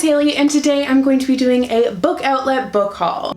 it's Hailey, and today I'm going to be doing a book outlet book haul.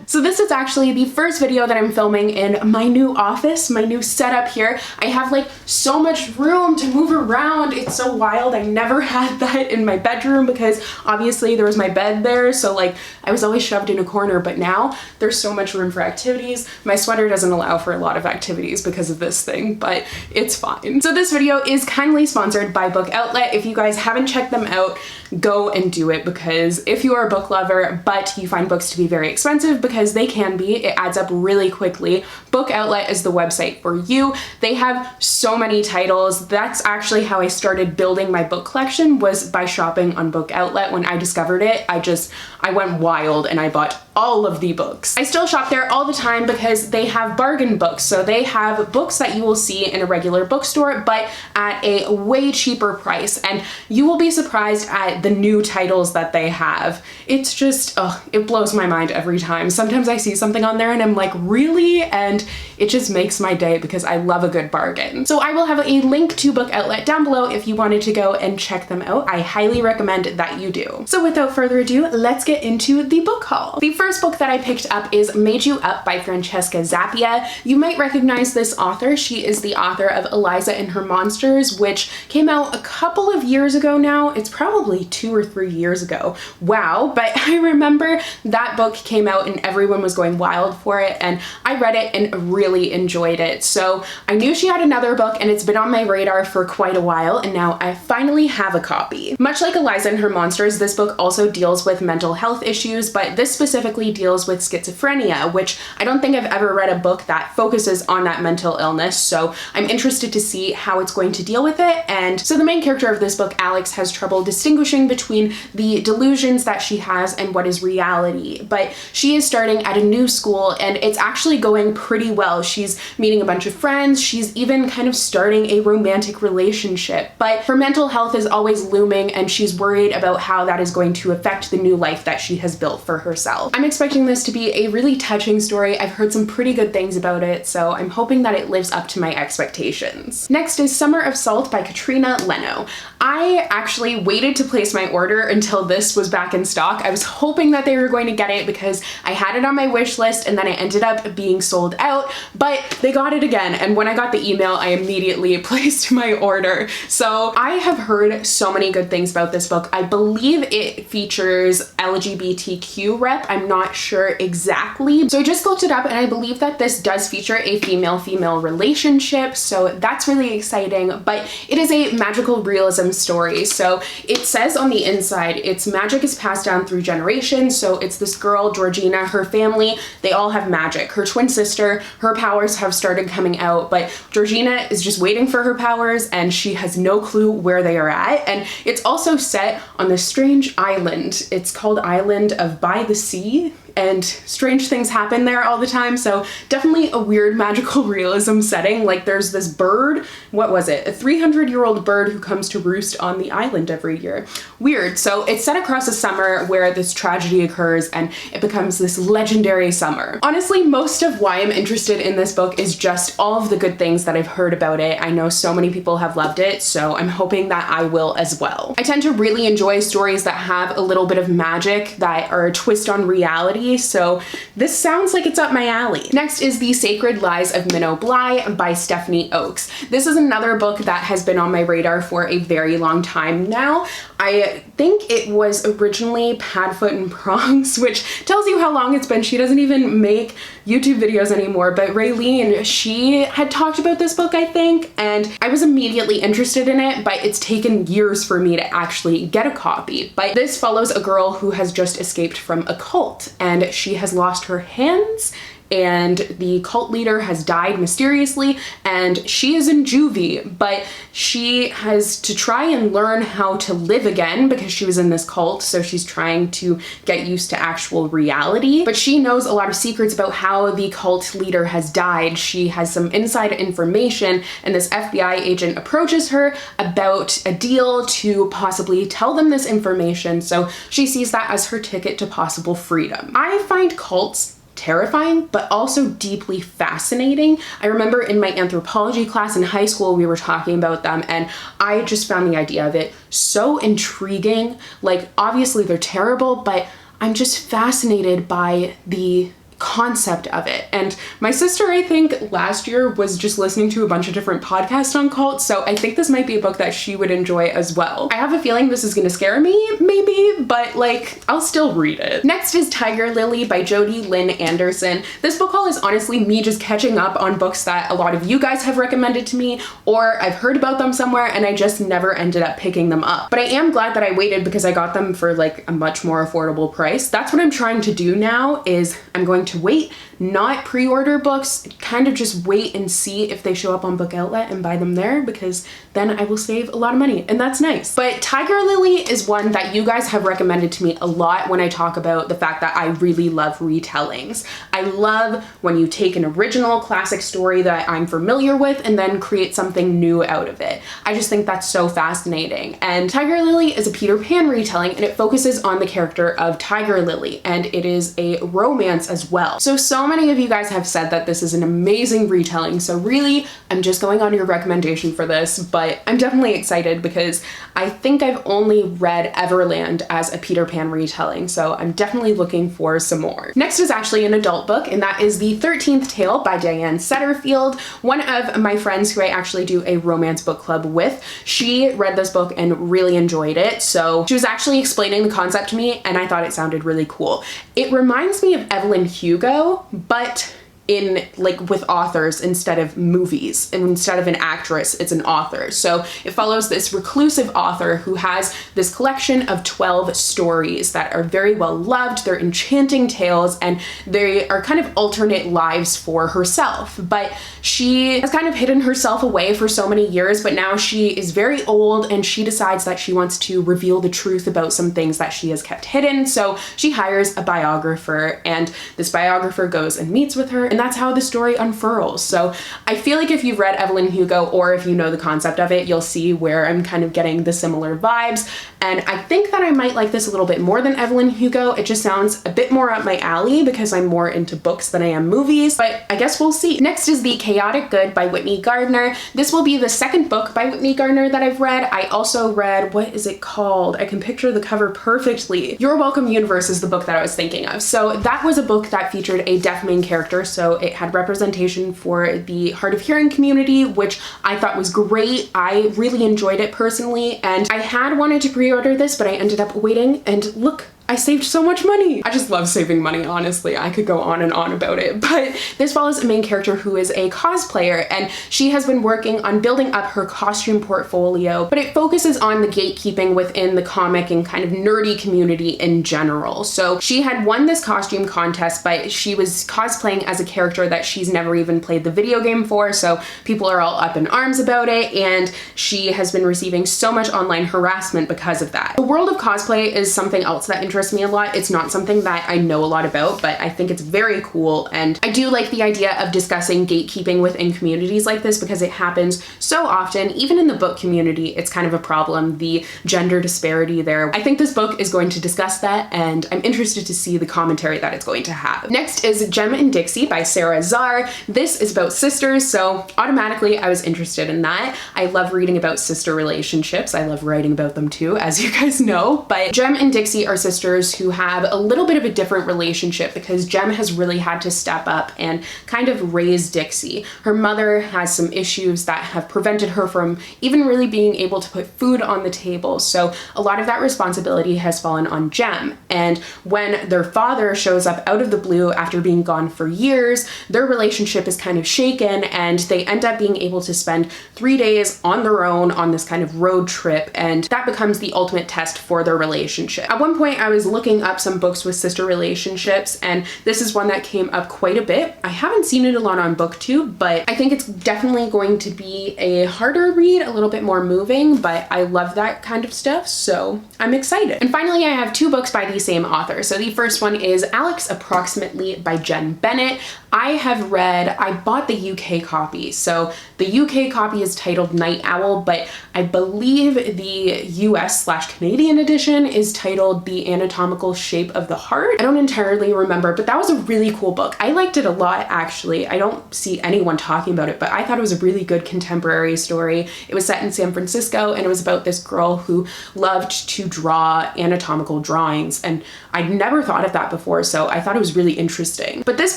So this is actually the first video that I'm filming in my new office, my new setup here. I have like so much room to move around. It's so wild. I never had that in my bedroom because obviously there was my bed there. So like I was always shoved in a corner, but now there's so much room for activities. My sweater doesn't allow for a lot of activities because of this thing, but it's fine. So this video is kindly sponsored by Book Outlet. If you guys haven't checked them out, go and do it, because if you are a book lover but you find books to be very expensive, because they can be, it adds up really quickly, Book Outlet is the website for you. They have so many titles. That's actually how I started building my book collection, was by shopping on Book Outlet. When I discovered it, I went wild and I bought all of the books. I still shop there all the time because they have bargain books. So they have books that you will see in a regular bookstore, but at a way cheaper price. And you will be surprised at the new titles that they have. It's just, oh, it blows my mind every time. Sometimes I see something on there and I'm like, really? And it just makes my day because I love a good bargain. So I will have a link to Book Outlet down below if you wanted to go and check them out. I highly recommend that you do. So without further ado, let's get into the book haul. The first book that I picked up is Made You Up by Francesca Zappia. You might recognize this author. She is the author of Eliza and Her Monsters, which came out a couple of years ago now. It's probably 2 or 3 years ago. Wow, but I remember that book came out and everyone was going wild for it, and I read it and really enjoyed it. So I knew she had another book and it's been on my radar for quite a while, and now I finally have a copy. Much like Eliza and Her Monsters, this book also deals with mental health issues, but this specifically deals with schizophrenia, which I don't think I've ever read a book that focuses on that mental illness, so I'm interested to see how it's going to deal with it. And so the main character of this book, Alix, has trouble distinguishing between the delusions that she has and what is reality, but she is starting at a new school and it's actually going pretty well. She's meeting a bunch of friends, she's even kind of starting a romantic relationship, but her mental health is always looming and she's worried about how that is going to affect the new life that she has built for herself. I'm expecting this to be a really touching story. I've heard some pretty good things about it, so I'm hoping that it lives up to my expectations. Next is Summer of Salt by Katrina, Leno. I actually waited to place my order until this was back in stock. I was hoping that they were going to get it because I had it on my wish list and then it ended up being sold out, but they got it again, and when I got the email I immediately placed my order. So I have heard so many good things about this book. I believe it features LGBTQ rep. I'm not sure exactly. So I just looked it up and I believe that this does feature a female-female relationship, so that's really exciting, but it is a magical realism story. So it says on the inside, its magic is passed down through generations. So it's this girl, Georgina, her family, they all have magic. Her twin sister, her powers have started coming out, but Georgina is just waiting for her powers and she has no clue where they are at. And it's also set on this strange island. It's called Island of By the Sea, and strange things happen there all the time, so definitely a weird magical realism setting. Like there's this bird, what was it? A 300-year-old bird who comes to roost on the island every year. Weird. So it's set across a summer where this tragedy occurs and it becomes this legendary summer. Honestly, most of why I'm interested in this book is just all of the good things that I've heard about it. I know so many people have loved it, so I'm hoping that I will as well. I tend to really enjoy stories that have a little bit of magic, that are a twist on reality, so this sounds like it's up my alley. Next is The Sacred Lies of Minnow by Stephanie Oakes. This is another book that has been on my radar for a very long time now. I think it was originally Padfoot and Prongs, which tells you how long it's been. She doesn't even make YouTube videos anymore, but Raylene, she had talked about this book, I think, and I was immediately interested in it, but it's taken years for me to actually get a copy. But this follows a girl who has just escaped from a cult, and she has lost her hands, and the cult leader has died mysteriously, and she is in juvie, but she has to try and learn how to live again because she was in this cult, so she's trying to get used to actual reality. But she knows a lot of secrets about how the cult leader has died. She has some inside information, and this FBI agent approaches her about a deal to possibly tell them this information, so she sees that as her ticket to possible freedom. I find cults terrifying, but also deeply fascinating. I remember in my anthropology class in high school, we were talking about them, and I just found the idea of it so intriguing. Like, obviously they're terrible, but I'm just fascinated by the concept of it. And my sister, I think last year, was just listening to a bunch of different podcasts on cults, so I think this might be a book that she would enjoy as well. I have a feeling this is gonna scare me, maybe, but like, I'll still read it. Next is Tiger Lily by Jodi Lynn Anderson. This book haul is honestly me just catching up on books that a lot of you guys have recommended to me, or I've heard about them somewhere and I just never ended up picking them up. But I am glad that I waited because I got them for like a much more affordable price. That's what I'm trying to do now, is I'm going to wait, not pre-order books, kind of just wait and see if they show up on Book Outlet and buy them there, because then I will save a lot of money, and that's nice. But Tiger Lily is one that you guys have recommended to me a lot when I talk about the fact that I really love retellings. I love when you take an original classic story that I'm familiar with and then create something new out of it. I just think that's so fascinating. And Tiger Lily is a Peter Pan retelling, and it focuses on the character of Tiger Lily, and it is a romance as well. So many of you guys have said that this is an amazing retelling, so really, I'm just going on your recommendation for this, but I'm definitely excited because I think I've only read Everland as a Peter Pan retelling, so I'm definitely looking for some more. Next is actually an adult book, and that is the 13th Tale by Diane Setterfield, one of my friends who I actually do a romance book club with. She read this book and really enjoyed it, so she was actually explaining the concept to me, and I thought it sounded really cool. It reminds me of Evelyn Hugo, but in like with authors instead of movies, and instead of an actress, it's an author. So it follows this reclusive author who has this collection of 12 stories that are very well loved. They're enchanting tales, and they are kind of alternate lives for herself. But she has kind of hidden herself away for so many years, but now she is very old and she decides that she wants to reveal the truth about some things that she has kept hidden. So she hires a biographer, and this biographer goes and meets with her, and that's how the story unfurls. So I feel like if you've read Evelyn Hugo, or if you know the concept of it, you'll see where I'm kind of getting the similar vibes. And I think that I might like this a little bit more than Evelyn Hugo. It just sounds a bit more up my alley because I'm more into books than I am movies, but I guess we'll see. Next is The Chaotic Good by Whitney Gardner. This will be the second book by Whitney Gardner that I've read. I also read, what is it called? I can picture the cover perfectly. Your Welcome Universe is the book that I was thinking of. So that was a book that featured a deaf main character, so it had representation for the hard of hearing community, which I thought was great. I really enjoyed it personally, and I had wanted to pre-order this, but I ended up waiting, and look, I saved so much money. I just love saving money, honestly. I could go on and on about it, but this follows a main character who is a cosplayer, and she has been working on building up her costume portfolio, but it focuses on the gatekeeping within the comic and kind of nerdy community in general. So she had won this costume contest, but she was cosplaying as a character that she's never even played the video game for, so people are all up in arms about it, and she has been receiving so much online harassment because of that. The world of cosplay is something else that interests me a lot. It's not something that I know a lot about, but I think it's very cool, and I do like the idea of discussing gatekeeping within communities like this because it happens so often. Even in the book community, it's kind of a problem, the gender disparity there. I think this book is going to discuss that, and I'm interested to see the commentary that it's going to have. Next is Gemma and Dixie by Sara Zarr. This is about sisters, so automatically I was interested in that. I love reading about sister relationships. I love writing about them too, as you guys know, but Jem and Dixie are sisters who have a little bit of a different relationship because Jem has really had to step up and kind of raise Dixie. Her mother has some issues that have prevented her from even really being able to put food on the table, so a lot of that responsibility has fallen on Jem. And when their father shows up out of the blue after being gone for years, their relationship is kind of shaken, and they end up being able to spend 3 days on their own on this kind of road trip, and that becomes the ultimate test for their relationship. At one point I was looking up some books with sister relationships, and this is one that came up quite a bit. I haven't seen it a lot on BookTube, but I think it's definitely going to be a harder read, a little bit more moving, but I love that kind of stuff, so I'm excited. And finally, I have 2 books by the same author. So the first one is Alix Approximately by Jenn Bennet. I bought the UK copy, so The UK copy is titled Night Owl, but I believe the US/Canadian edition is titled The Anatomical Shape of the Heart. I don't entirely remember, but that was a really cool book. I liked it a lot, actually. I don't see anyone talking about it, but I thought it was a really good contemporary story. It was set in San Francisco, and it was about this girl who loved to draw anatomical drawings, and I'd never thought of that before, so I thought it was really interesting. But this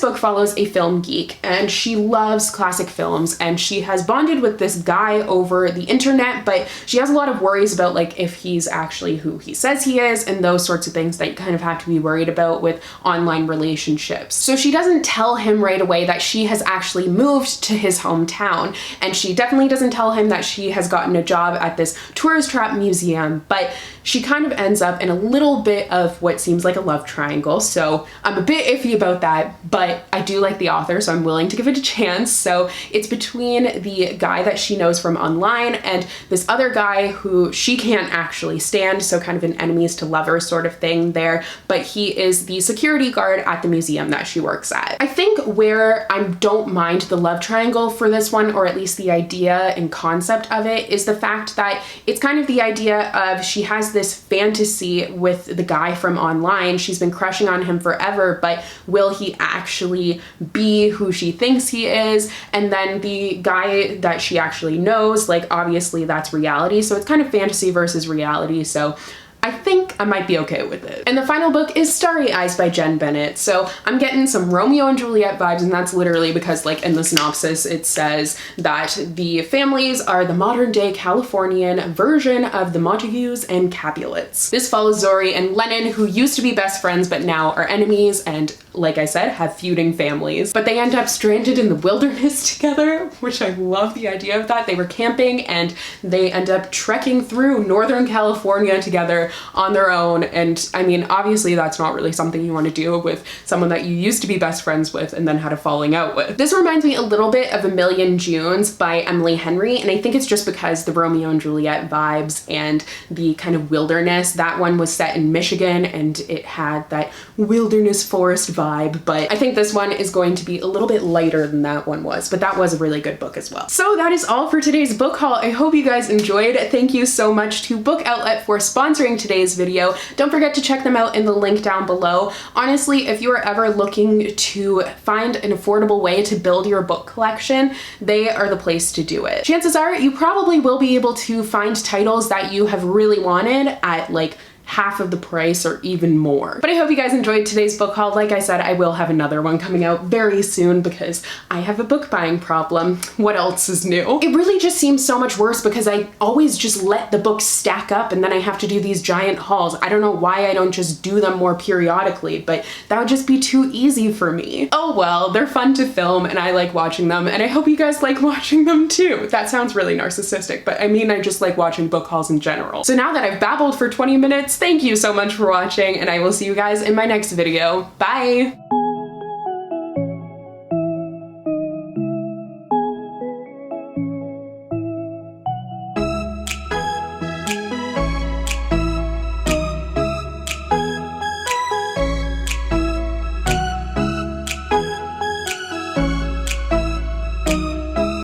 book follows a film geek, and she loves classic films, and she has bonded with this guy over the internet, but she has a lot of worries about like if he's actually who he says he is, and those sorts of things that you kind of have to be worried about with online relationships. So she doesn't tell him right away that she has actually moved to his hometown, and she definitely doesn't tell him that she has gotten a job at this tourist trap museum, but she kind of ends up in a little bit of what seems like a love triangle. So I'm a bit iffy about that, but I do like the author, so I'm willing to give it a chance. So it's between the guy that she knows from online and this other guy who she can't actually stand, so kind of an enemies to lovers sort of thing there, but he is the security guard at the museum that she works at. I think where I don't mind the love triangle for this one, or at least the idea and concept of it, is the fact that it's kind of the idea of she has this fantasy with the guy from online. She's been crushing on him forever, but will he actually be who she thinks he is? And then the guy that she actually knows, like obviously that's reality. So it's kind of fantasy versus reality. So I think I might be okay with it. And the final book is Starry Ice by Jenn Bennet. So I'm getting some Romeo and Juliet vibes, and that's literally because like in the synopsis it says that the families are the modern day Californian version of the Montagues and Capulets. This follows Zarr and Lennon, who used to be best friends but now are enemies and, like I said, have feuding families. But they end up stranded in the wilderness together, which I love the idea of that. They were camping and they end up trekking through Northern California together on their own, and I mean obviously that's not really something you want to do with someone that you used to be best friends with and then had a falling out with. This reminds me a little bit of A Million Junes by Emily Henry, and I think it's just because the Romeo and Juliet vibes and the kind of wilderness. That one was set in Michigan and it had that wilderness forest vibe, but I think this one is going to be a little bit lighter than that one was, but that was a really good book as well. So that is all for today's book haul. I hope you guys enjoyed. Thank you so much to Book Outlet for sponsoring today's video. Don't forget to check them out in the link down below. Honestly, if you are ever looking to find an affordable way to build your book collection, they are the place to do it. Chances are you probably will be able to find titles that you have really wanted at like half of the price or even more. But I hope you guys enjoyed today's book haul. Like I said, I will have another one coming out very soon because I have a book buying problem. What else is new? It really just seems so much worse because I always just let the books stack up and then I have to do these giant hauls. I don't know why I don't just do them more periodically, but that would just be too easy for me. Oh well, they're fun to film and I like watching them, and I hope you guys like watching them too. That sounds really narcissistic, but I mean I just like watching book hauls in general. So now that I've babbled for 20 minutes, thank you so much for watching, and I will see you guys in my next video. Bye!